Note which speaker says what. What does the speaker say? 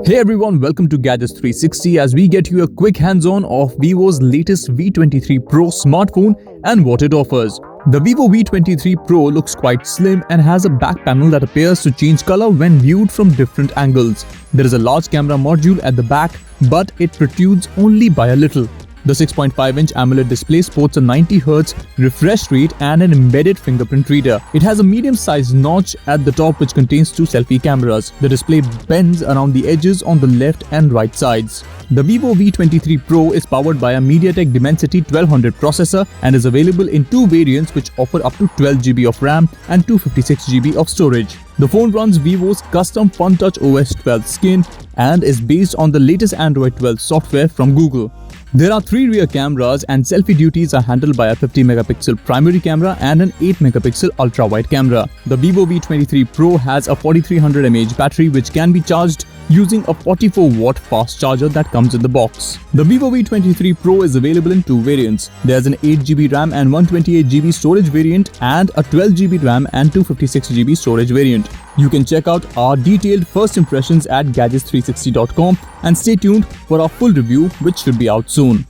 Speaker 1: Hey everyone, welcome to Gadgets 360 as we get you a quick hands-on of Vivo's latest V23 Pro smartphone and what it offers. The Vivo V23 Pro looks quite slim and has a back panel that appears to change color when viewed from different angles. There is a large camera module at the back, but it protrudes only by a little. The 6.5-inch AMOLED display sports a 90Hz refresh rate and an embedded fingerprint reader. It has a medium-sized notch at the top which contains two selfie cameras. The display bends around the edges on the left and right sides. The Vivo V23 Pro is powered by a MediaTek Dimensity 1200 processor and is available in two variants which offer up to 12GB of RAM and 256GB of storage. The phone runs Vivo's custom FunTouch OS 12 skin and is based on the latest Android 12 software from Google. There are three rear cameras and selfie duties are handled by a 50MP primary camera and an 8MP ultra-wide camera. The Vivo V23 Pro has a 4300 mAh battery which can be charged using a 44-watt fast charger that comes in the box. The Vivo V23 Pro is available in two variants. There's an 8GB RAM and 128GB storage variant and a 12GB RAM and 256GB storage variant. You can check out our detailed first impressions at gadgets360.com and stay tuned for our full review which should be out soon.